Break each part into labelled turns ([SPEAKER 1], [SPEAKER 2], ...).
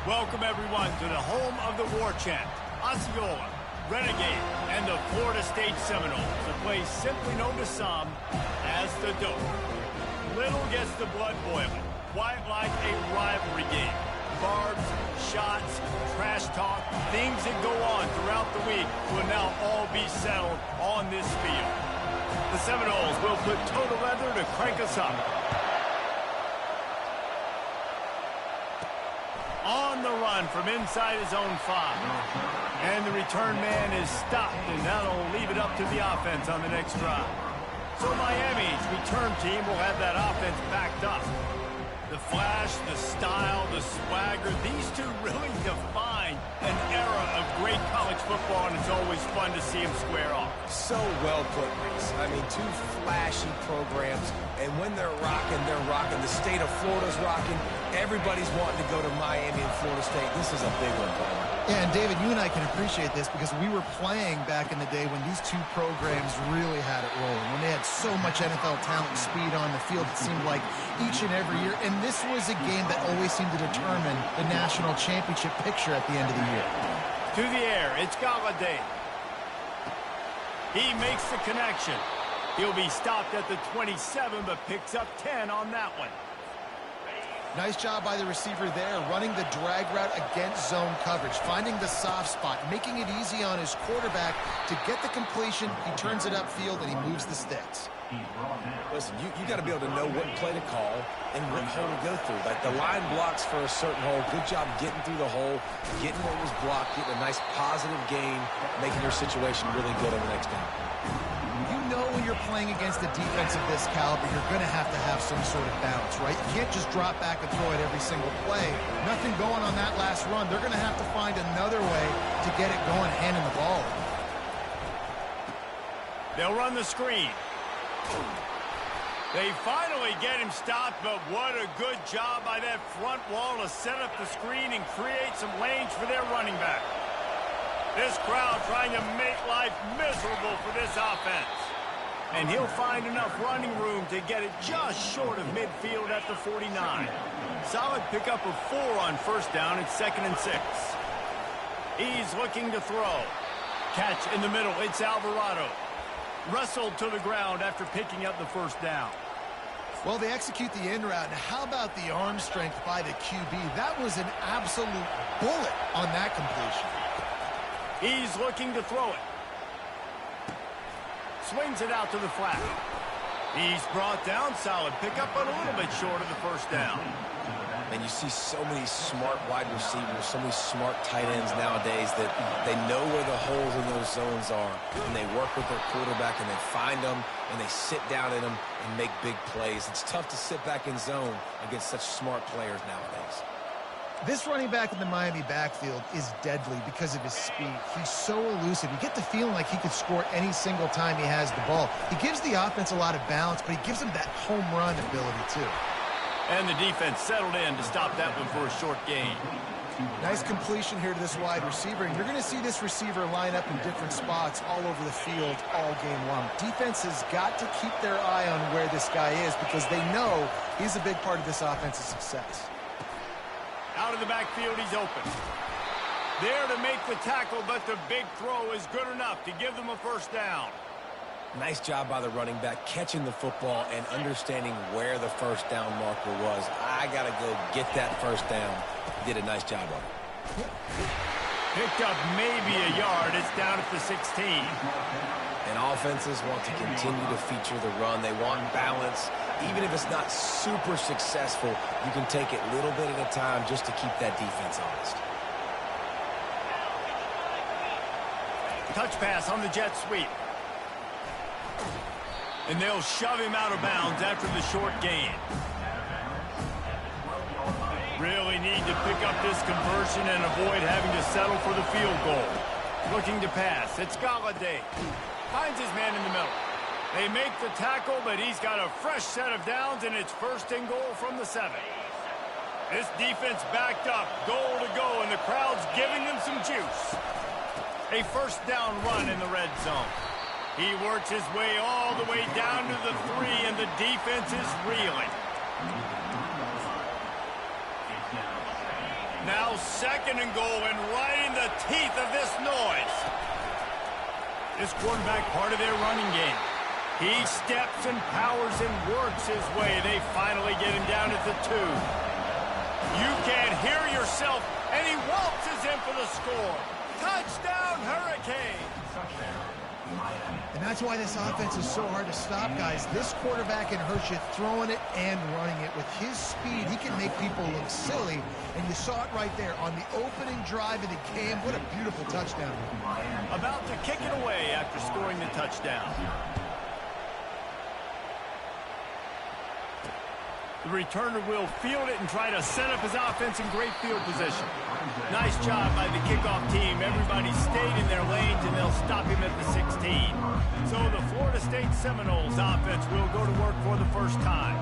[SPEAKER 1] Welcome, everyone, to the home of the war chant, Osceola, Renegade, and the Florida State Seminoles, a place simply known to some as the Dope. Little gets the blood boiling, quite like a rivalry game. Barbs, shots, trash talk, things that go on throughout the week will now all be settled on this field. The Seminoles will put total leather to crank us up. On the run from inside his own 5. And the return man is stopped, and that'll leave it up to the offense on the next drive. So Miami's return team will have that offense backed up. The flash, the style, the swagger, these two really define an era of great college football, and it's always fun to see them square off.
[SPEAKER 2] So well put, Reese. I mean, two flashy programs, and when they're rocking, they're rocking. The state of Florida's rocking. Everybody's wanting to go to Miami and Florida State. This is a big one, Paul.
[SPEAKER 3] Yeah, and David, you and I can appreciate this because we were playing back in the day when these two programs really had it rolling, when they had so much NFL talent and speed on the field, it seemed like each and every year. And this was a game that always seemed to determine the national championship picture at the end of the year.
[SPEAKER 1] To the air, it's Galladay. He makes the connection. He'll be stopped at the 27, but picks up 10 on that one.
[SPEAKER 3] Nice job by the receiver there, running the drag route against zone coverage, finding the soft spot, making it easy on his quarterback to get the completion. He turns it upfield, and he moves the sticks.
[SPEAKER 2] Listen, you got to be able to know what play to call and what hole to go through. Like the line blocks for a certain hole. Good job getting through the hole, getting what was blocked, getting a nice positive gain, making your situation really good on the next down.
[SPEAKER 3] You know when you're playing against a defense of this caliber, you're going to have some sort of balance, right? You can't just drop back and throw it every single play. Nothing going on that last run. They're going to have to find another way to get it going, handing the ball.
[SPEAKER 1] They'll run the screen. They finally get him stopped, but what a good job by that front wall to set up the screen and create some lanes for their running back. This crowd trying to make life miserable for this offense. And he'll find enough running room to get it just short of midfield at the 49. Solid pickup of 4 on first down. It's 2nd and 6. He's looking to throw. Catch in the middle. It's Alvarado. Wrestled to the ground after picking up the first down.
[SPEAKER 3] Well, they execute the in route. Now, how about the arm strength by the QB? That was an absolute bullet on that completion.
[SPEAKER 1] He's looking to throw it. Swings it out to the flat. He's brought down. Solid pickup, but a little bit short of the first down.
[SPEAKER 2] And you see so many smart wide receivers, so many smart tight ends nowadays that they know where the holes in those zones are. And they work with their quarterback, and they find them, and they sit down in them and make big plays. It's tough to sit back in zone against such smart players nowadays.
[SPEAKER 3] This running back in the Miami backfield is deadly because of his speed. He's so elusive. You get the feeling like he could score any single time he has the ball. He gives the offense a lot of balance, but he gives them that home run ability too.
[SPEAKER 1] And the defense settled in to stop that one for a short gain.
[SPEAKER 3] Nice completion here to this wide receiver. And you're going to see this receiver line up in different spots all over the field all game long. Defense has got to keep their eye on where this guy is because they know he's a big part of this offense's success.
[SPEAKER 1] Out of the backfield, he's open. There to make the tackle, but the big throw is good enough to give them a first down.
[SPEAKER 2] Nice job by the running back catching the football and understanding where the first down marker was. I got to go get that first down. He did a nice job on it.
[SPEAKER 1] Picked up maybe a yard. It's down at the 16.
[SPEAKER 2] And offenses want to continue to feature the run. They want balance. Even if it's not super successful, you can take it little bit at a time just to keep that defense honest.
[SPEAKER 1] Touch pass on the jet sweep. And they'll shove him out of bounds after the short gain. Really need to pick up this conversion and avoid having to settle for the field goal. Looking to pass. It's Galladay. Finds his man in the middle. They make the tackle, but he's got a fresh set of downs, and it's 1st and goal from the 7. This defense backed up, goal to go, and the crowd's giving them some juice. A first down run in the red zone. He works his way all the way down to the 3, and the defense is reeling. Now 2nd and goal, and right in the teeth of this noise. This quarterback part of their running game. He steps and powers and works his way. They finally get him down at the 2. You can't hear yourself, and he waltzes in for the score. Touchdown, Hurricane!
[SPEAKER 3] And that's why this offense is so hard to stop, guys. This quarterback can hurt you throwing it and running it. With his speed, he can make people look silly. And you saw it right there on the opening drive of the game. What a beautiful touchdown.
[SPEAKER 1] About to kick it away after scoring the touchdown. The returner will field it and try to set up his offense in great field position. Nice job by the kickoff team. Everybody stayed in their lanes, and they'll stop him at the 16. So the Florida State Seminoles offense will go to work for the first time.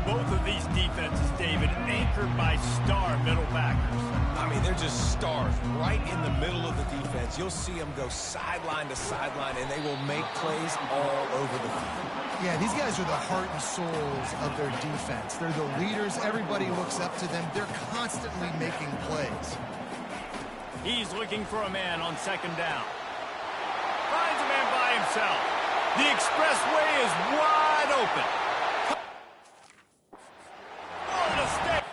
[SPEAKER 1] Both of these defenses, David, anchored by star middle backers.
[SPEAKER 2] I mean, they're just stars right in the middle of the defense. You'll see them go sideline to sideline, and they will make plays all over the field.
[SPEAKER 3] Yeah, these guys are the heart and souls of their defense. They're the leaders. Everybody looks up to them. They're constantly making plays.
[SPEAKER 1] He's looking for a man on 2nd down. Finds a man by himself. The expressway is wide open. Florida State.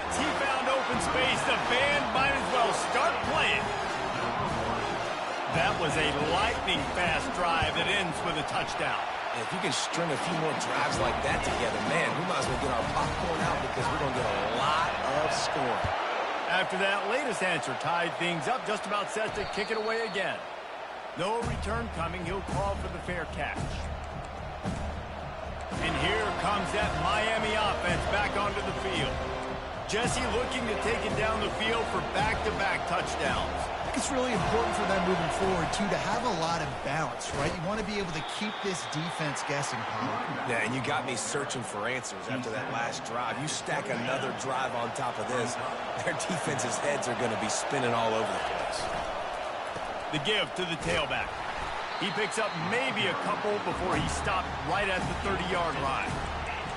[SPEAKER 1] Once he found open space, the band might as well start playing. That was a lightning-fast drive that ends with a touchdown.
[SPEAKER 2] If you can string a few more drives like that together, man, we might as well get our popcorn out because we're going to get a lot of scoring.
[SPEAKER 1] After that latest answer tied things up, just about set to kick it away again. No return coming. He'll call for the fair catch. And here comes that Miami offense back onto the field. Jesse looking to take it down the field for back-to-back touchdowns.
[SPEAKER 3] It's really important for them moving forward, too, to have a lot of balance, right? You want to be able to keep this defense guessing, Paul.
[SPEAKER 2] Yeah, and you got me searching for answers after that last drive. You stack another drive on top of this, their defense's heads are going to be spinning all over the place.
[SPEAKER 1] The give to the tailback. He picks up maybe a couple before he stopped right at the 30-yard line.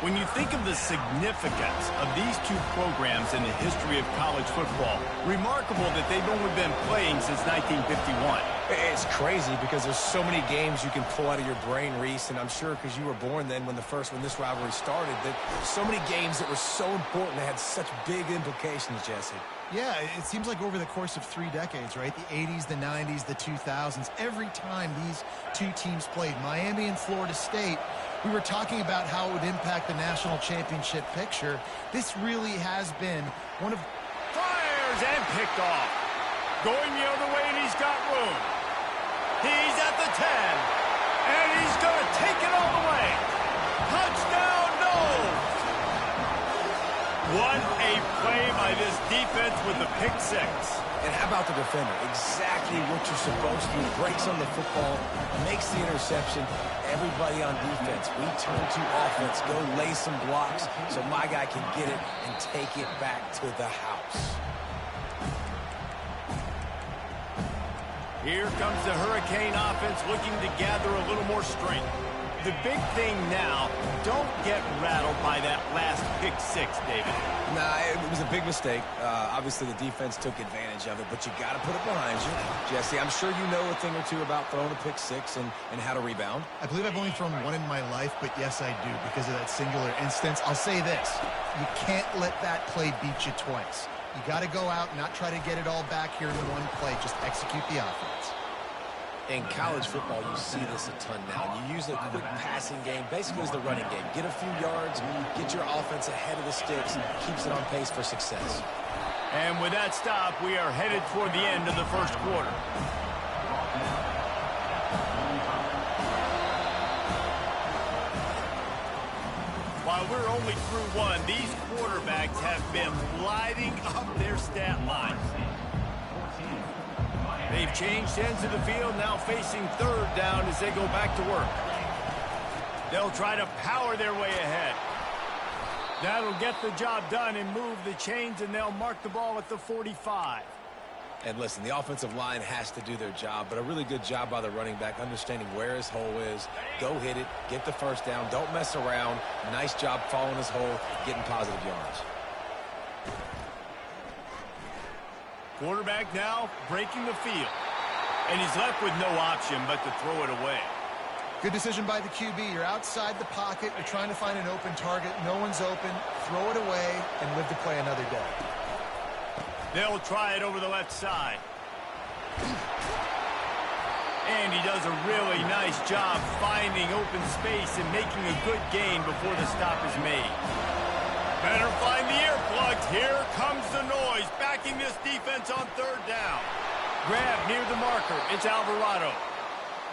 [SPEAKER 1] When you think of the significance of these two programs in the history of college football, remarkable that they've only been playing since 1951.
[SPEAKER 2] It's crazy because there's so many games you can pull out of your brain, Reese, and I'm sure because you were born then when this rivalry started, that so many games that were so important, they had such big implications, Jesse.
[SPEAKER 3] Yeah, it seems like over the course of 3 decades, right? The 80s, the 90s, the 2000s, every time these two teams played, Miami and Florida State, we were talking about how it would impact the national championship picture. This really has been one of...
[SPEAKER 1] Fires and picked off. Going the other way, and he's got room. He's at the 10, and he's going to take it all the way. Touchdown, no! What a play by this defense with the pick 6.
[SPEAKER 2] And how about the defender? Exactly what you're supposed to. Breaks on the football, makes the interception. Everybody on defense, we turn to offense. Go lay some blocks so my guy can get it and take it back to the house.
[SPEAKER 1] Here comes the Hurricane offense looking to gather a little more strength. The big thing now, don't get rattled by that last pick 6, David.
[SPEAKER 2] Nah, it was a big mistake. Obviously, the defense took advantage of it, but you got to put it behind you. Jesse, I'm sure you know a thing or two about throwing a pick 6 and how to rebound.
[SPEAKER 3] I believe I've only thrown one in my life, but yes, I do, because of that singular instance. I'll say this. You can't let that play beat you twice. You got to go out and not try to get it all back here in one play. Just execute the offense.
[SPEAKER 2] In college football, you see this a ton now. You use a quick passing game, basically as the running game. Get a few yards, get your offense ahead of the sticks, keeps it on pace for success.
[SPEAKER 1] And with that stop, we are headed toward the end of the first quarter. While we're only through one, these quarterbacks have been lighting up their stat lines. They've changed ends of the field, now facing 3rd down as they go back to work. They'll try to power their way ahead. That'll get the job done and move the chains, and they'll mark the ball at the 45.
[SPEAKER 2] And listen, the offensive line has to do their job, but a really good job by the running back understanding where his hole is. Go hit it, get the first down, don't mess around. Nice job following his hole, getting positive yards.
[SPEAKER 1] Quarterback now breaking the field. And he's left with no option but to throw it away.
[SPEAKER 3] Good decision by the QB. You're outside the pocket. You're trying to find an open target. No one's open. Throw it away and live to play another day.
[SPEAKER 1] They'll try it over the left side. And he does a really nice job finding open space and making a good gain before the stop is made. Better find the earplugs. Here comes the noise, backing this defense on third down. Grab near the marker. It's Alvarado.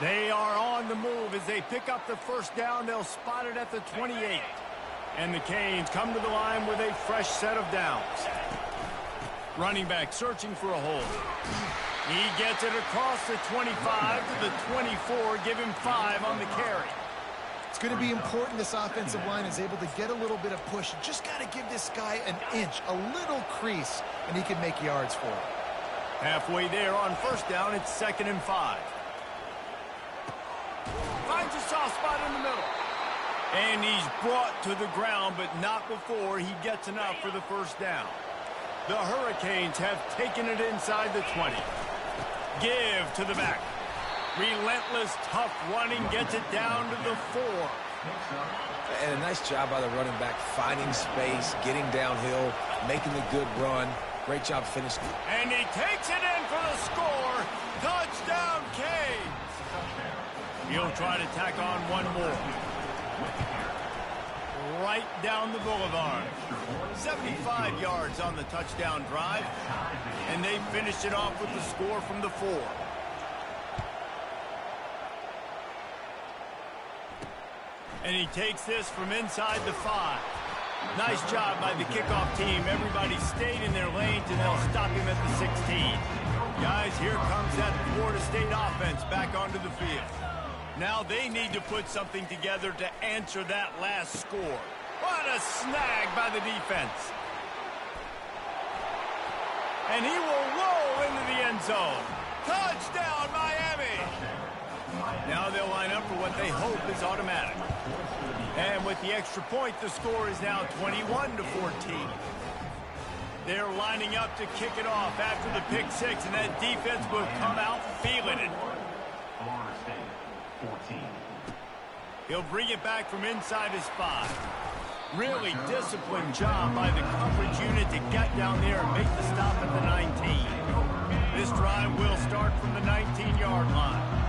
[SPEAKER 1] They are on the move as they pick up the first down. They'll spot it at the 28. And the Canes come to the line with a fresh set of downs. Running back searching for a hole. He gets it across the 25 to the 24. Give him 5 on the carry.
[SPEAKER 3] It's going to be important this offensive line is able to get a little bit of push. Just got to give this guy an inch, a little crease, and he can make yards for it.
[SPEAKER 1] Halfway there on first down, it's 2nd and 5. Finds a soft spot in the middle. And he's brought to the ground, but not before he gets enough for the first down. The Hurricanes have taken it inside the 20. Give to the back. Relentless, tough running gets it down to the 4.
[SPEAKER 2] And a nice job by the running back, finding space, getting downhill, making a good run. Great job finishing.
[SPEAKER 1] And he takes it in for the score. Touchdown, Canes. He'll try to tack on one more. Right down the boulevard. 75 yards on the touchdown drive. And they finished it off with the score from the 4. And he takes this from inside the 5. Nice job by the kickoff team. Everybody stayed in their lanes, and they'll stop him at the 16. Guys, here comes that Florida State offense back onto the field. Now they need to put something together to answer that last score. What a snag by the defense. And he will roll into the end zone. Touchdown, Miami! Now they'll line up for what they hope is automatic. And with the extra point, the score is now 21-14. They're lining up to kick it off after the pick 6, and that defense will come out feeling it. He'll bring it back from inside his 5. Really disciplined job by the coverage unit to get down there and make the stop at the 19. This drive will start from the 19-yard line.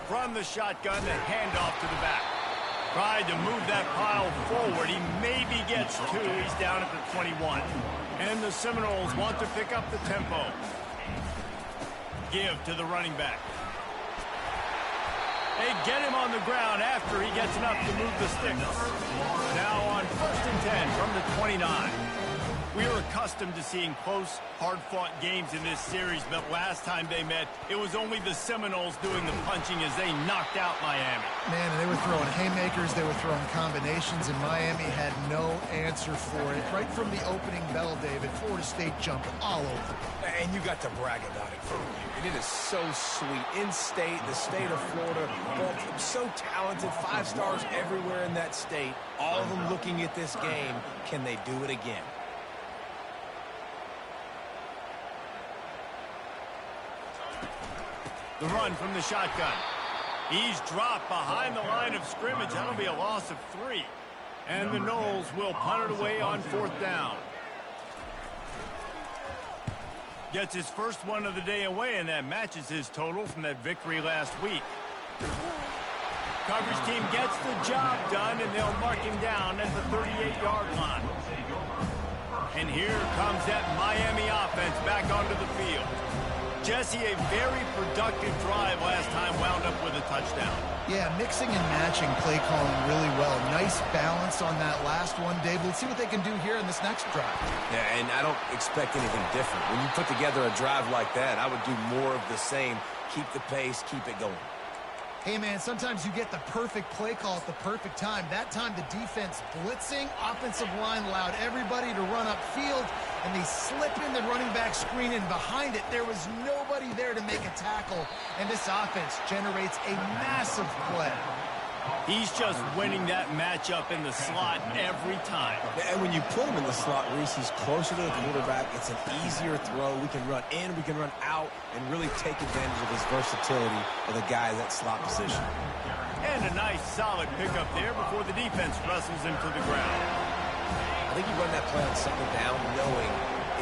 [SPEAKER 1] From the shotgun, the handoff to the back. Tried to move that pile forward. He maybe gets 2. He's down at the 21. And the Seminoles want to pick up the tempo. Give to the running back. They get him on the ground after he gets enough to move the sticks. Now on 1st and 10 from the 29. We are accustomed to seeing close, hard-fought games in this series, but last time they met, it was only the Seminoles doing the punching as they knocked out Miami.
[SPEAKER 3] Man, and they were throwing haymakers, they were throwing combinations, and Miami had no answer for it. Right from the opening bell, David, Florida State jumped all over.
[SPEAKER 2] And you got to brag about it for you. And it is so sweet. In-state, the state of Florida, so talented, 5 stars everywhere in that state. All of them looking at this game. Can they do it again?
[SPEAKER 1] The run from the shotgun. He's dropped behind the line of scrimmage. That'll be a loss of 3. And the Noles will punt it away on 4th down. Gets his first one of the day away, and that matches his total from that victory last week. Coverage team gets the job done, and they'll mark him down at the 38-yard line. And here comes that Miami offense back onto the field. Jesse, a very productive drive last time, wound up with a touchdown.
[SPEAKER 3] Yeah, mixing and matching play calling really well. Nice balance on that last one, Dave. Let's see what they can do here in this next drive.
[SPEAKER 2] Yeah, and I don't expect anything different. When you put together a drive like that, I would do more of the same. Keep the pace, keep it going.
[SPEAKER 3] Hey, man, sometimes you get the perfect play call at the perfect time. That time the defense blitzing, offensive line allowed everybody to run upfield, and they slip in the running back screen, and behind it, there was nobody there to make a tackle, and this offense generates a massive play.
[SPEAKER 1] He's just winning that matchup in the slot every time.
[SPEAKER 2] And when you put him in the slot, Reese, he's closer to the quarterback. It's an easier throw. We can run in, we can run out, and really take advantage of his versatility of the guy in that slot position.
[SPEAKER 1] And a nice, solid pickup there before the defense wrestles him to the ground.
[SPEAKER 2] I think you run that play on second down knowing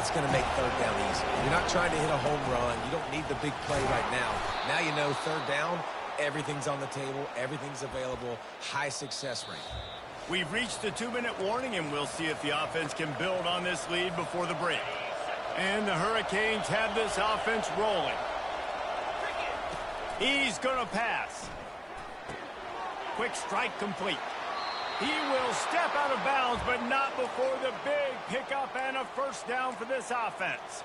[SPEAKER 2] it's going to make third down easy. You're not trying to hit a home run. You don't need the big play right now. Now you know third down, everything's on the table, everything's available, high success rate.
[SPEAKER 1] We've reached the 2-minute warning, and we'll see if the offense can build on this lead before the break. And the Hurricanes have this offense rolling. He's going to pass. Quick strike complete. He will step out of bounds, but not before the big pickup and a first down for this offense.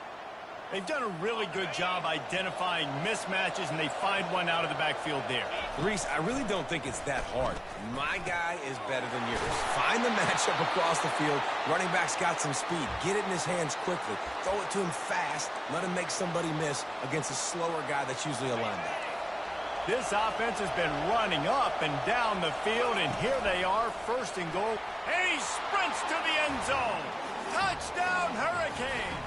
[SPEAKER 1] They've done a really good job identifying mismatches, and they find one out of the backfield there.
[SPEAKER 2] Reese, I really don't think it's that hard. My guy is better than yours. Find the matchup across the field. Running back's got some speed. Get it in his hands quickly. Throw it to him fast. Let him make somebody miss against a slower guy that's usually a linebacker.
[SPEAKER 1] This offense has been running up and down the field, and here they are, first and goal. And he sprints to the end zone. Touchdown, Hurricanes!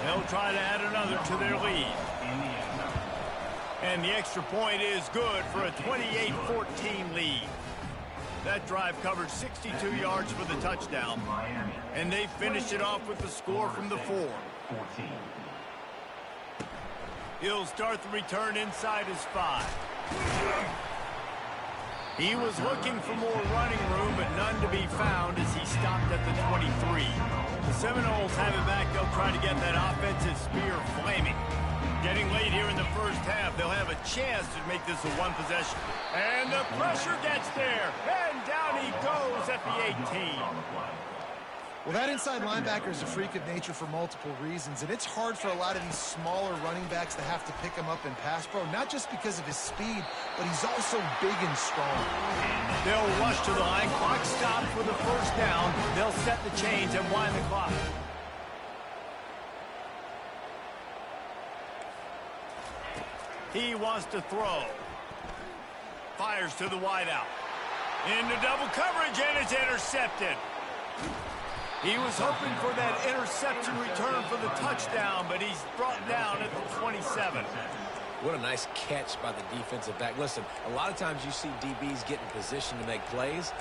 [SPEAKER 1] They'll try to add another to their lead. And the extra point is good for a 28-14 lead. That drive covered 62 yards for the touchdown, and they finished it off with the score from the 4. He'll start the return inside his 5. He was looking for more running room, but none to be found as he stopped at the 23. The Seminoles have it back. They'll try to get that offensive spear flaming. Getting late here in the first half, they'll have a chance to make this a one possession. And the pressure gets there, and down he goes at the 18.
[SPEAKER 3] Well, that inside linebacker is a freak of nature for multiple reasons, and it's hard for a lot of these smaller running backs to have to pick him up in pass pro, not just because of his speed, but he's also big and strong.
[SPEAKER 1] They'll rush to the line. Clock stops with a first down. They'll set the chains and wind the clock. He wants to throw. Fires to the wideout. Into double coverage, and it's intercepted. He was hoping for that interception return for the touchdown, but he's brought down at the 27.
[SPEAKER 2] What a nice catch by the defensive back. Listen, a lot of times you see DBs get in position to make plays,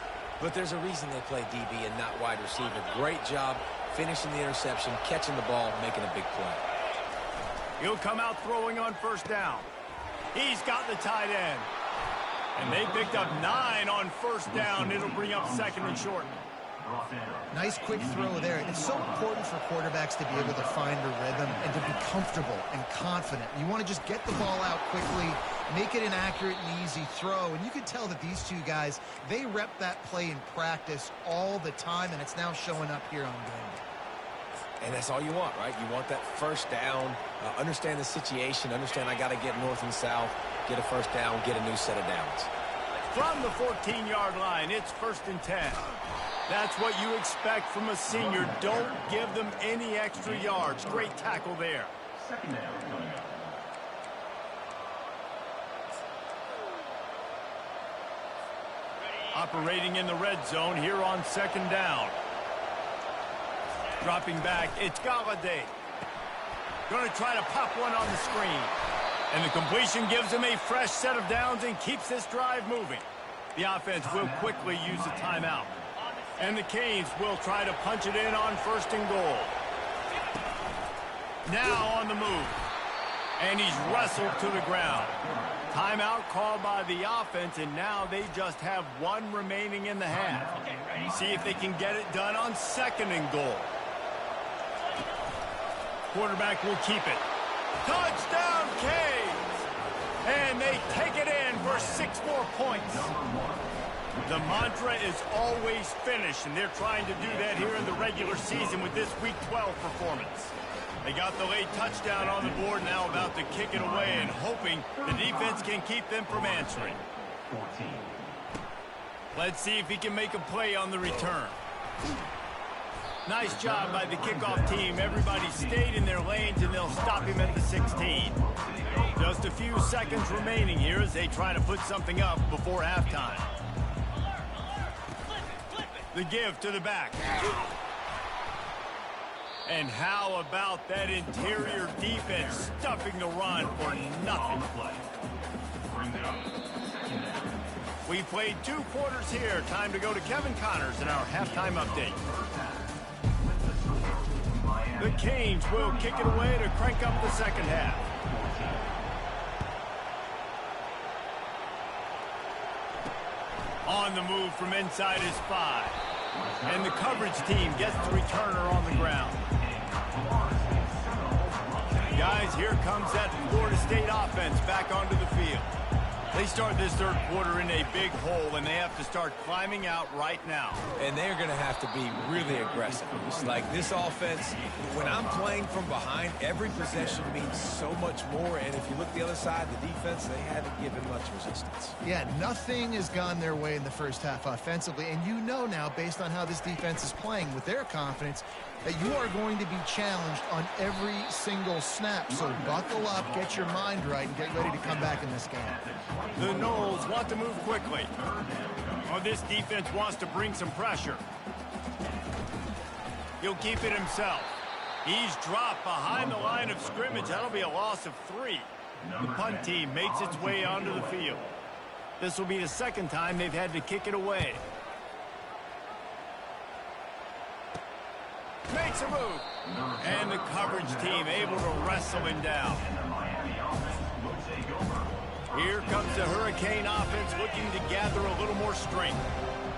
[SPEAKER 2] but there's a reason they play DB and not wide receiver. Great job finishing the interception, catching the ball, making a big play.
[SPEAKER 1] He'll come out throwing on first down. He's got the tight end. And they picked up 9 on first down. It'll bring up second and short.
[SPEAKER 3] Nice quick throw there. It's so important for quarterbacks to be able to find a rhythm and to be comfortable and confident. You want to just get the ball out quickly, make it an accurate and easy throw. And you can tell that these two guys, they rep that play in practice all the time, and it's now showing up here on game.
[SPEAKER 2] And that's all you want, right? You want that first down, understand the situation, understand I got to get north and south, get a first down, get a new set of downs.
[SPEAKER 1] From the 14-yard line, it's first and 10. That's what you expect from a senior. Don't give them any extra yards. Great tackle there. Operating in the red zone here on second down. Dropping back, it's Galladay. Going to try to pop one on the screen. And the completion gives him a fresh set of downs and keeps this drive moving. The offense will quickly use a timeout. And the Canes will try to punch it in on first and goal. Now on the move. And he's wrestled to the ground. Timeout called by the offense, and now they just have 1 remaining in the half. See if they can get it done on second and goal. Quarterback will keep it. Touchdown, Canes! And they take it in for 6 more points. The mantra is always finish, and they're trying to do that here in the regular season with this Week 12 performance. They got the late touchdown on the board, now about to kick it away and hoping the defense can keep them from answering. Let's see if he can make a play on the return. Nice job by the kickoff team. Everybody stayed in their lanes, and they'll stop him at the 16. Just a few seconds remaining here as they try to put something up before halftime. The give to the back. And how about that interior defense stuffing the run for nothing? We played 2 quarters here. Time to go to Kevin Connors in our halftime update. The Canes will kick it away to crank up the second half. On the move from inside is 5. And the coverage team gets the returner on the ground. Guys, here comes that Florida State offense back onto the field. They start this third quarter in a big hole, and they have to start climbing out right now.
[SPEAKER 2] And they're going to have to be really aggressive. It's like this offense, when I'm playing from behind, every possession means so much more. And if you look the other side, the defense, they haven't given much resistance.
[SPEAKER 3] Yeah, nothing has gone their way in the first half offensively. And you know now, based on how this defense is playing with their confidence, that you are going to be challenged on every single snap. So buckle up, get your mind right, and get ready to come back in this game.
[SPEAKER 1] The Noles want to move quickly. Well, this defense wants to bring some pressure. He'll keep it himself. He's dropped behind the line of scrimmage. That'll be a loss of 3. The punt team makes its way onto the field. This will be the second time they've had to kick it away. Makes a move. And the coverage team able to wrestle him down. Here comes the Hurricane offense looking to gather a little more strength.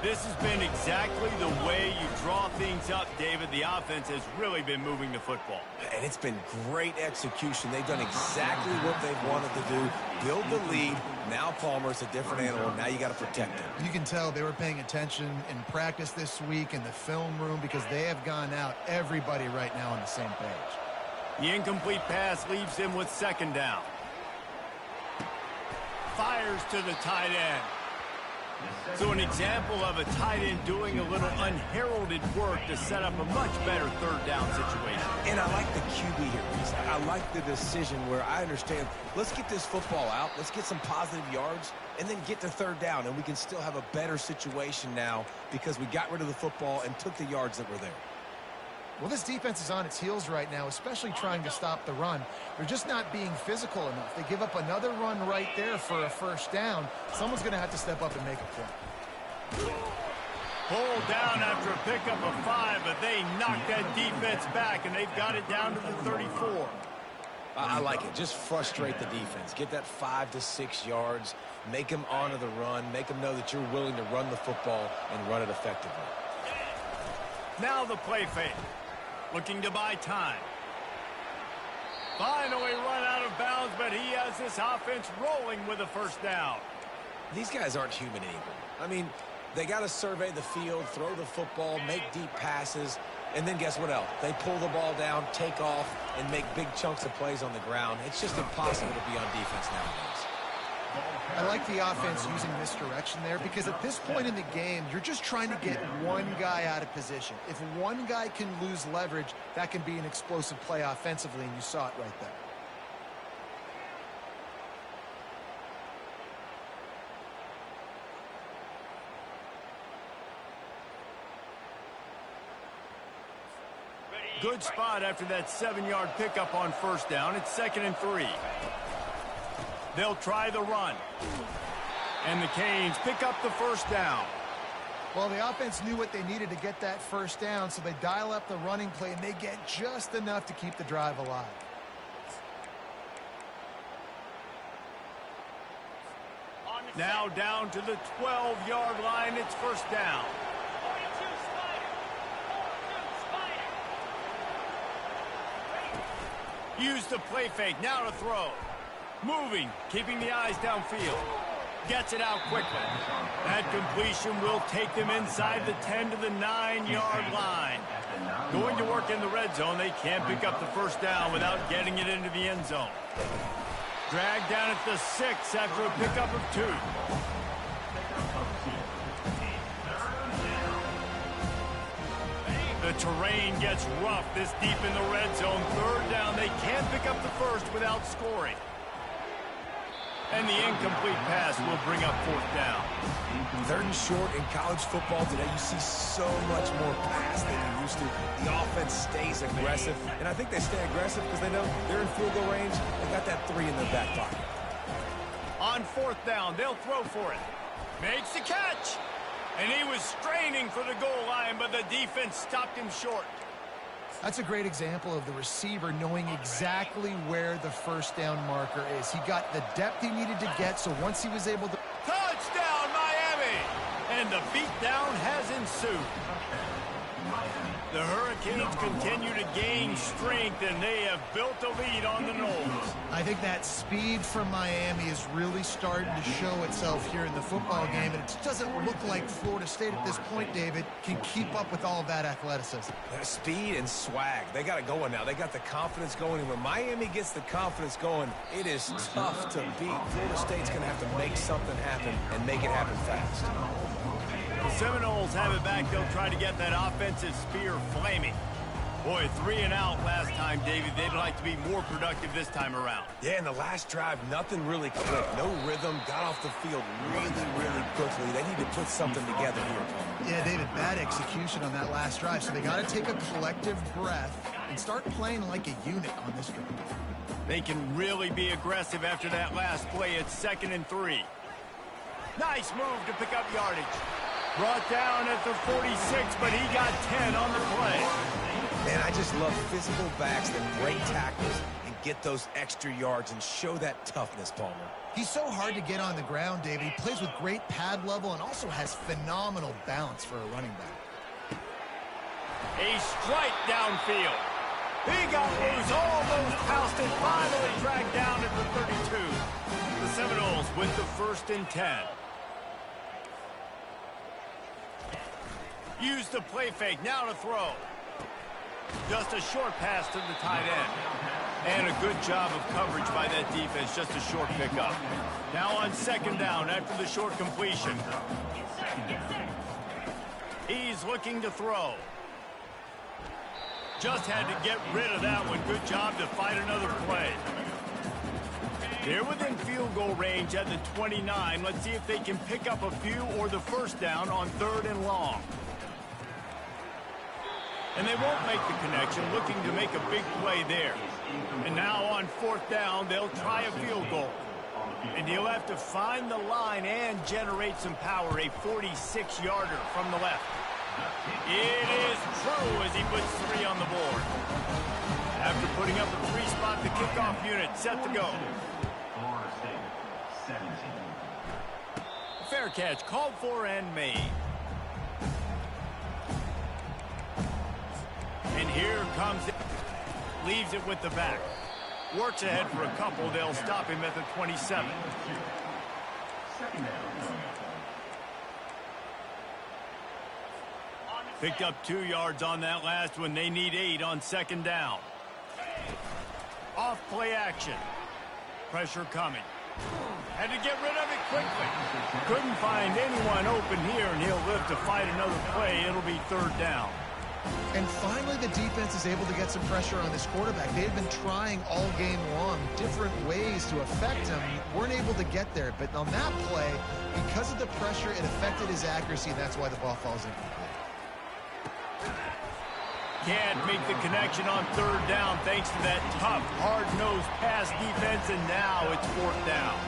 [SPEAKER 1] This has been exactly the way you draw things up, David. The offense has really been moving the football.
[SPEAKER 2] And it's been great execution. They've done exactly what they've wanted to do. Build the lead. Now Palmer's a different animal. Now you got to protect him.
[SPEAKER 3] You can tell they were paying attention in practice this week in the film room because they have gone out, everybody right now on the same page.
[SPEAKER 1] The incomplete pass leaves him with second down. Fires to the tight end. So an example of a tight end doing a little unheralded work to set up a much better third down situation.
[SPEAKER 2] And I like the QB here. I like the decision where I understand, let's get this football out, let's get some positive yards, and then get to third down, and we can still have a better situation now because we got rid of the football and took the yards that were there.
[SPEAKER 3] Well, this defense is on its heels right now, especially trying to stop the run. They're just not being physical enough. They give up another run right there for a first down. Someone's going to have to step up and make a play.
[SPEAKER 1] Pulled down after a pickup of 5, but they knocked that defense back, and they've got it down to the 34.
[SPEAKER 2] I like it. Just frustrate the defense. Get that 5 to 6 yards. Make them honor the run. Make them know that you're willing to run the football and run it effectively.
[SPEAKER 1] Now the play fake. Looking to buy time. Finally run out of bounds, but he has this offense rolling with a first down.
[SPEAKER 2] These guys aren't human anymore. I mean, they got to survey the field, throw the football, make deep passes, and then guess what else? They pull the ball down, take off, and make big chunks of plays on the ground. It's just impossible to be on defense nowadays.
[SPEAKER 3] I like the offense using misdirection there because at this point in the game, you're just trying to get one guy out of position. If one guy can lose leverage, that can be an explosive play offensively, and you saw it right there.
[SPEAKER 1] Good spot after that 7-yard pickup on first down. It's 2nd and 3. They'll try the run. And the Canes pick up the first down.
[SPEAKER 3] Well, the offense knew what they needed to get that first down, so they dial up the running play, and they get just enough to keep the drive alive.
[SPEAKER 1] Now down to the 12-yard line. It's first down. Use the play fake. Now to throw. Moving, keeping the eyes downfield. Gets it out quickly. That completion will take them inside the 10 to the 9-yard line. Going to work in the red zone. They can't pick up the first down without getting it into the end zone. Dragged down at the 6 after a pickup of 2. The terrain gets rough this deep in the red zone. Third down, they can pick up the first without scoring. And the incomplete pass will bring up fourth down.
[SPEAKER 2] Third and short in college football today, you see so much more pass than you used to. The offense stays aggressive, and I think they stay aggressive because they know they're in field goal range. They got that 3 in their back pocket.
[SPEAKER 1] On fourth down, they'll throw for it. Makes the catch. And he was straining for the goal line, but the defense stopped him short.
[SPEAKER 3] That's a great example of the receiver knowing exactly where the first down marker is. He got the depth he needed to get, so once he was able to...
[SPEAKER 1] Touchdown, Miami! And the beatdown has ensued. The Hurricanes continue to gain strength, and they have built a lead on the Noles.
[SPEAKER 3] I think that speed from Miami is really starting to show itself here in the football game, and it doesn't look like Florida State at this point, David, can keep up with all of that athleticism.
[SPEAKER 2] Speed and swag. They got it going now. They got the confidence going, and when Miami gets the confidence going, it is tough to beat. Florida State's going to have to make something happen and make it happen fast.
[SPEAKER 1] The Seminoles have it back. They'll try to get that offensive spear flaming. Boy, 3 and out last time, David. They'd like to be more productive this time around.
[SPEAKER 2] Yeah, in the last drive, nothing really clicked. No rhythm, got off the field really, really quickly. They need to put something together here.
[SPEAKER 3] Yeah, David, bad execution on that last drive, so they got to take a collective breath and start playing like a unit on this drive.
[SPEAKER 1] They can really be aggressive after that last play. It's 2nd and 3. Nice move to pick up yardage. Brought down at the 46, but he got 10 on the play.
[SPEAKER 2] Man, I just love physical backs that break tackles and get those extra yards and show that toughness, Palmer.
[SPEAKER 3] He's so hard to get on the ground, David. He plays with great pad level and also has phenomenal balance for a running back.
[SPEAKER 1] A strike downfield. He got loose, almost housed it, finally dragged down at the 32. The Seminoles with the 1st and 10. Use the play fake, now to throw. Just a short pass to the tight end. And a good job of coverage by that defense, just a short pickup. Now on 2nd down after the short completion. He's looking to throw. Just had to get rid of that one. Good job to fight another play. They're within field goal range at the 29. Let's see if they can pick up a few or the first down on 3rd and long. And they won't make the connection, looking to make a big play there. And now on 4th down, they'll try a field goal. And he'll have to find the line and generate some power, a 46-yarder from the left. It is true as he puts 3 on the board. After putting up a 3-spot, the kickoff unit set to go. Fair catch called for and made. And here comes it. Leaves it with the back. Works ahead for a couple. They'll stop him at the 27. Picked up 2 yards on that last one. They need 8 on 2nd down. Off play action. Pressure coming. Had to get rid of it quickly. Couldn't find anyone open here, and he'll live to fight another play. It'll be 3rd down.
[SPEAKER 3] And finally, the defense is able to get some pressure on this quarterback. They've been trying all game long different ways to affect him. Weren't able to get there. But on that play, because of the pressure, it affected his accuracy, and that's why the ball falls incomplete.
[SPEAKER 1] Can't make the connection on 3rd down thanks to that tough, hard-nosed pass defense, and now it's 4th down.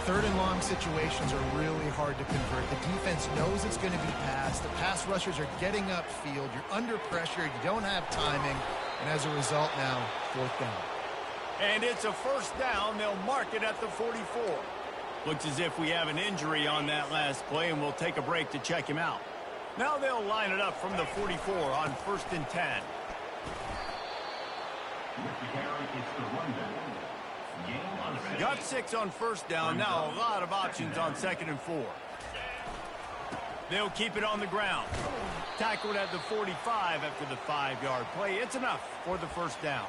[SPEAKER 3] 3rd and long situations are really hard to convert. The defense knows it's going to be passed. The pass rushers are getting upfield. You're under pressure. You don't have timing. And as a result now, 4th down.
[SPEAKER 1] And it's a 1st down. They'll mark it at the 44. Looks as if we have an injury on that last play, and we'll take a break to check him out. Now they'll line it up from the 44 on 1st and 10. Got 6 on 1st down. Now a lot of options on 2nd and 4. They'll keep it on the ground. Tackled at the 45 after the 5-yard play. It's enough for the 1st down.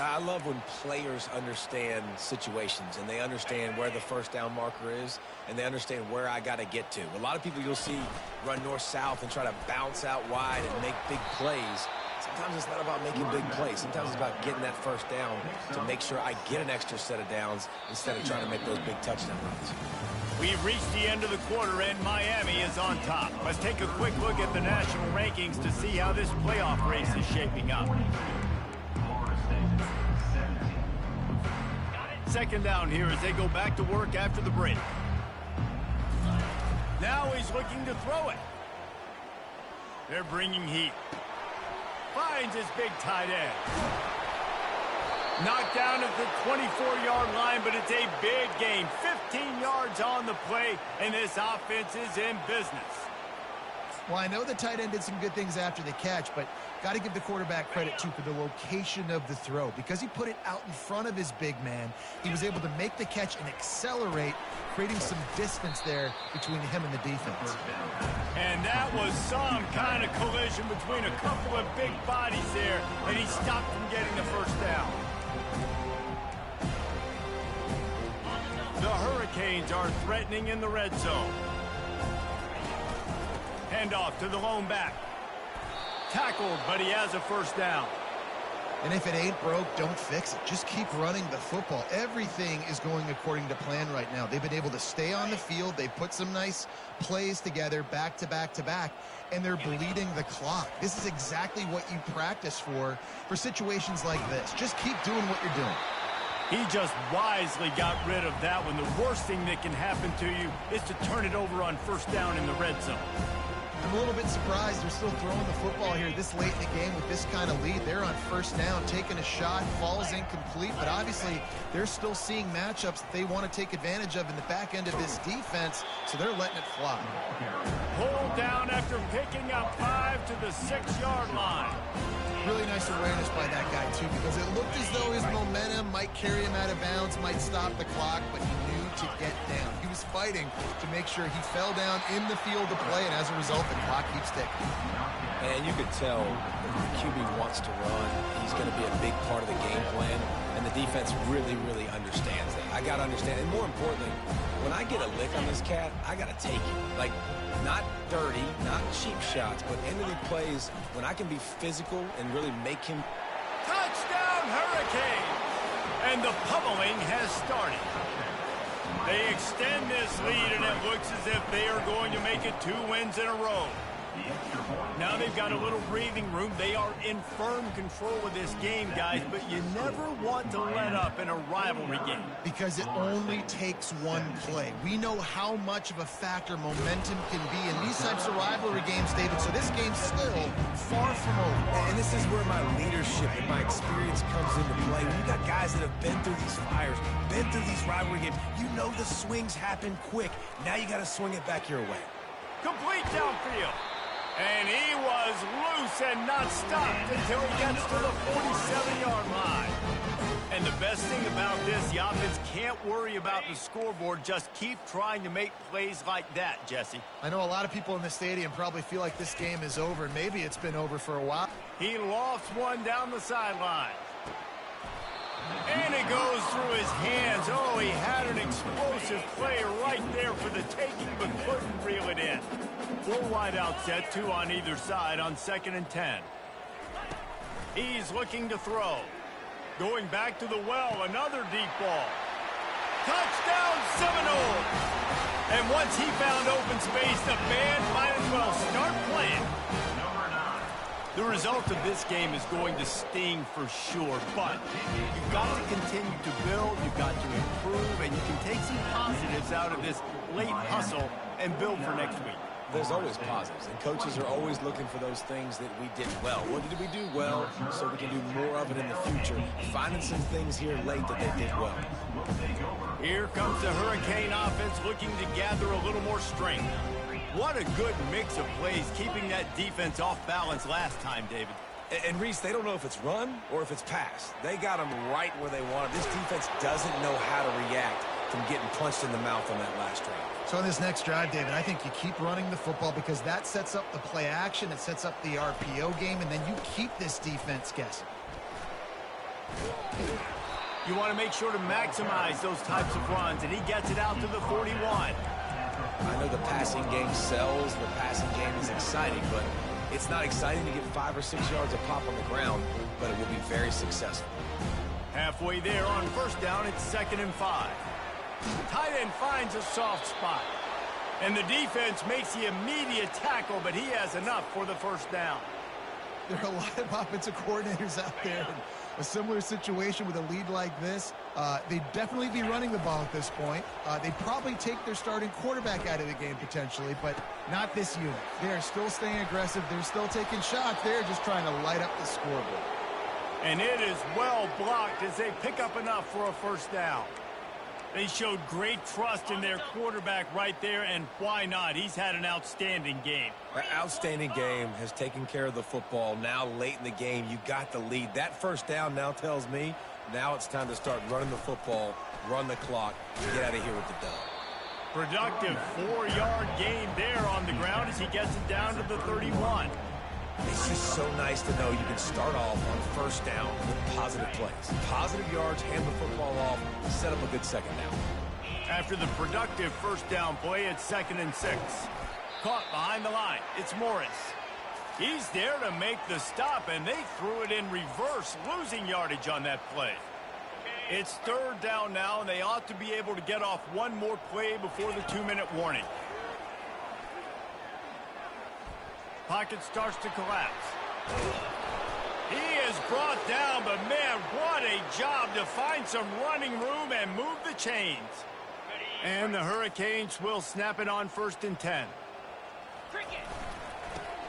[SPEAKER 2] I love when players understand situations and they understand where the first down marker is and they understand where I got to get to. A lot of people you'll see run north-south and try to bounce out wide and make big plays. Sometimes it's not about making big plays. Sometimes it's about getting that first down to make sure I get an extra set of downs instead of trying to make those big touchdown runs.
[SPEAKER 1] We've reached the end of the quarter, and Miami is on top. Let's take a quick look at the national rankings to see how this playoff race is shaping up. Second down here as they go back to work after the break. Now he's looking to throw it. They're bringing heat. Finds his big tight end. Knocked down at the 24-yard line, but it's a big gain. 15 yards on the play, and this offense is in business.
[SPEAKER 3] Well, I know the tight end did some good things after the catch, but got to give the quarterback credit, too, for the location of the throw. Because he put it out in front of his big man, he was able to make the catch and accelerate, creating some distance there between him and the defense.
[SPEAKER 1] And that was some kind of collision between a couple of big bodies there, and he stopped from getting the first down. The Hurricanes are threatening in the red zone. Handoff to the lone back. Tackled, but he has a first down.
[SPEAKER 3] And if it ain't broke, don't fix it. Just keep running the football. Everything is going according to plan right now. They've been able to stay on the field. They've put some nice plays together back to back to back, and they're bleeding the clock. This is exactly what you practice for situations like this. Just keep doing what you're doing.
[SPEAKER 1] He just wisely got rid of that one. The worst thing that can happen to you is to turn it over on first down in the red zone.
[SPEAKER 3] I'm a little bit surprised they're still throwing the football here this late in the game with this kind of lead. They're on first down, taking a shot, falls incomplete, but obviously they're still seeing matchups that they want to take advantage of in the back end of this defense, so they're letting it fly.
[SPEAKER 1] Pulled down after picking up 5 to the 6-yard line.
[SPEAKER 3] Really nice awareness by that guy, too, because it looked as though his momentum might carry him out of bounds, might stop the clock, but he knew to get down. He was fighting to make sure he fell down in the field to play, and as a result, the clock keeps ticking.
[SPEAKER 2] And you could tell if the QB wants to run, he's going to be a big part of the game plan, and the defense really, really understands that. I got to understand, and more importantly, when I get a lick on this cat, I got to take it. Like, not dirty, not cheap shots, but end of the plays when I can be physical and really make him.
[SPEAKER 1] Touchdown, Hurricane! And the pummeling has started. They extend this lead, and it looks as if they are going to make it 2 wins in a row. Now they've got a little breathing room. They are in firm control of this game, guys, but you never want to let up in a rivalry game.
[SPEAKER 3] Because it only takes one play. We know how much of a factor momentum can be in these types of rivalry games, David, so this game's still far from over.
[SPEAKER 2] And this is where my leadership and my experience comes into play. When you got guys that have been through these fires, been through these rivalry games, you know the swings happen quick. Now you got to swing it back your way.
[SPEAKER 1] Complete downfield. And he was loose and not stopped until he gets to the 47-yard line. And the best thing about this, the offense can't worry about the scoreboard. Just keep trying to make plays like that, Jesse.
[SPEAKER 3] I know a lot of people in the stadium probably feel like this game is over, and maybe it's been over for a while.
[SPEAKER 1] He lofts one down the sideline. And it goes through his hands. Oh, he had an explosive play right there for the taking, but couldn't reel it in. Full wide out set, 2 on either side on 2nd and 10. He's looking to throw. Going back to the well, another deep ball. Touchdown, Seminole! And once he found open space, the band might as well start playing. The result of this game is going to sting for sure, but you've got to continue to build, you've got to improve, and you can take some positives out of this late hustle and build for next week.
[SPEAKER 2] There's always positives, and coaches are always looking for those things that we did well. What did we do well so we can do more of it in the future? Finding some things here late that they did well.
[SPEAKER 1] Here comes the Hurricane offense looking to gather a little more strength. What a good mix of plays, keeping that defense off balance last time, David.
[SPEAKER 2] And Reese, they don't know if it's run or if it's pass. They got them right where they want it. This defense doesn't know how to react from getting punched in the mouth on that last drive.
[SPEAKER 3] So in this next drive, David, I think you keep running the football because that sets up the play action, it sets up the RPO game, and then you keep this defense guessing.
[SPEAKER 1] You want to make sure to maximize those types of runs, and he gets it out to the 41.
[SPEAKER 2] I know the passing game sells, the passing game is exciting, but it's not exciting to get 5 or 6 yards of pop on the ground, but it will be very successful.
[SPEAKER 1] Halfway there on first down, it's 2nd and 5. Tight end finds a soft spot. And the defense makes the immediate tackle, but he has enough for the first down.
[SPEAKER 3] There are a lot of offensive coordinators out there in a similar situation with a lead like this. They'd definitely be running the ball at this point. They'd probably take their starting quarterback out of the game potentially, but not this unit. They're still staying aggressive. They're still taking shots. They're just trying to light up the scoreboard.
[SPEAKER 1] And it is well blocked as they pick up enough for a first down. They showed great trust in their quarterback right there, and why not? He's had an outstanding game.
[SPEAKER 2] An outstanding game, has taken care of the football. Now late in the game, you got the lead. That first down now tells me now it's time to start running the football, run the clock, and get out of here with the dub.
[SPEAKER 1] Productive 4-yard gain there on the ground as he gets it down to the 31.
[SPEAKER 2] It's just so nice to know you can start off on first down with positive plays. Positive yards, hand the football off, set up a good second down.
[SPEAKER 1] After the productive first down play, it's 2nd and 6. Caught behind the line. It's Morris. He's there to make the stop, and they threw it in reverse, losing yardage on that play. It's 3rd down now, and they ought to be able to get off one more play before the 2-minute warning. Pocket starts to collapse. He is brought down, but man, what a job to find some running room and move the chains. And the Hurricanes will snap it on 1st and 10.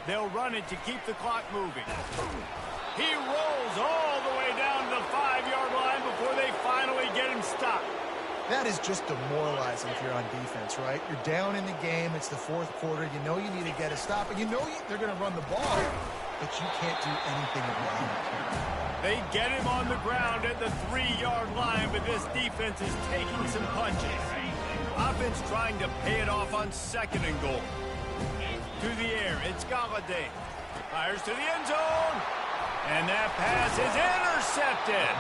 [SPEAKER 1] They'll run it to keep the clock moving. He rolls all the way down to the 5-yard line before they finally get him stopped.
[SPEAKER 3] That is just demoralizing if you're on defense, right? You're down in the game. It's the 4th quarter. You know you need to get a stop, and you know they're going to run the ball, but you can't do anything about it.
[SPEAKER 1] They get him on the ground at the 3-yard line, but this defense is taking some punches. Offense trying to pay it off on 2nd and goal. To the air, it's Galladay. Fires to the end zone. And that pass is intercepted.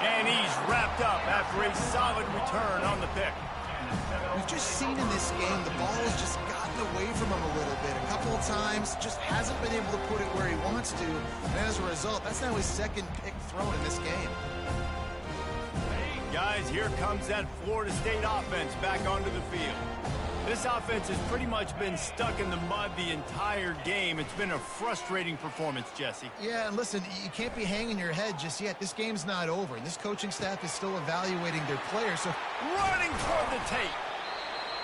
[SPEAKER 1] And he's wrapped up after a solid return on the pick.
[SPEAKER 3] We've just seen in this game the ball has just gotten away from him a little bit. A couple of times, just hasn't been able to put it where he wants to. And as a result, that's now his 2nd pick thrown in this game.
[SPEAKER 1] Guys, here comes that Florida State offense back onto the field. This offense has pretty much been stuck in the mud the entire game. It's been a frustrating performance, Jesse.
[SPEAKER 3] Yeah, and listen, you can't be hanging your head just yet. This game's not over. This coaching staff is still evaluating their players. So
[SPEAKER 1] running toward the tape.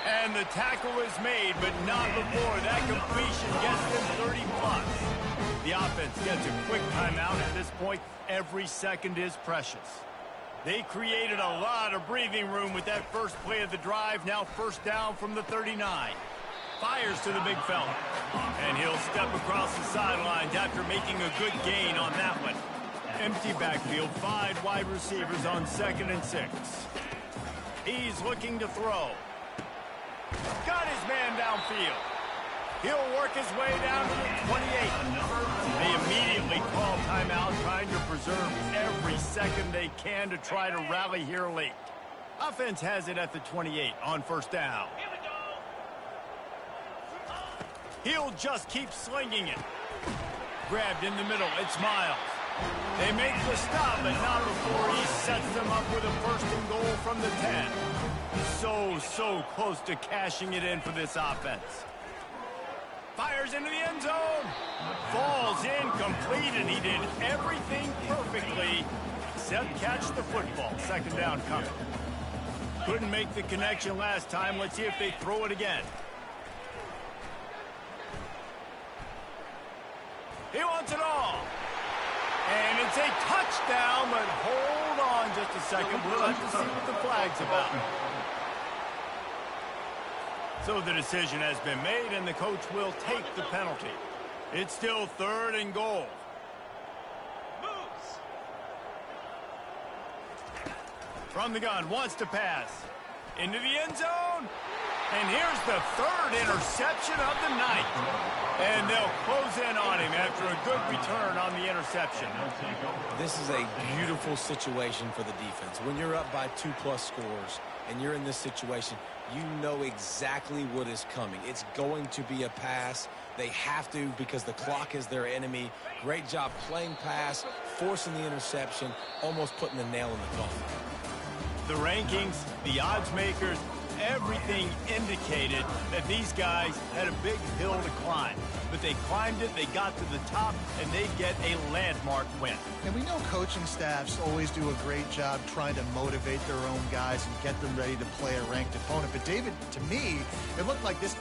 [SPEAKER 1] And the tackle is made, but not before that completion gets them 30-plus. The offense gets a quick timeout. At this point, every second is precious. They created a lot of breathing room with that first play of the drive. Now 1st down from the 39. Fires to the big fella. And he'll step across the sidelines after making a good gain on that one. Empty backfield, 5 wide receivers on 2nd and 6. He's looking to throw. Got his man downfield. He'll work his way down to the 28. They immediately call timeout, trying to preserve every second they can to try to rally here late. Offense has it at the 28 on 1st down. He'll just keep slinging it. Grabbed in the middle, it's Miles. They make the stop, but not before he sets them up with a 1st and goal from the 10. So close to cashing it in for this offense. Fires into the end zone. Falls incomplete, and he did everything perfectly except catch the football. 2nd down coming. Couldn't make the connection last time. Let's see if they throw it again. He wants it all. And it's a touchdown, but hold on just a second. We'll have to see what the flag's about. So the decision has been made, and the coach will take the penalty. It's still 3rd and goal. Moves. From the gun, wants to pass. Into the end zone. And here's the third interception of the night. And they'll close in on him after a good return on the interception.
[SPEAKER 2] This is a beautiful situation for the defense. When you're up by 2+ scores and you're in this situation, you know exactly what is coming. It's going to be a pass. They have to because the clock is their enemy. Great job playing pass, forcing the interception, almost putting the nail in the coffin.
[SPEAKER 1] The rankings, the odds makers, everything indicated that these guys had a big hill to climb. But they climbed it, they got to the top, and they get a landmark win.
[SPEAKER 3] And we know coaching staffs always do a great job trying to motivate their own guys and get them ready to play a ranked opponent. But David, to me, it looked like this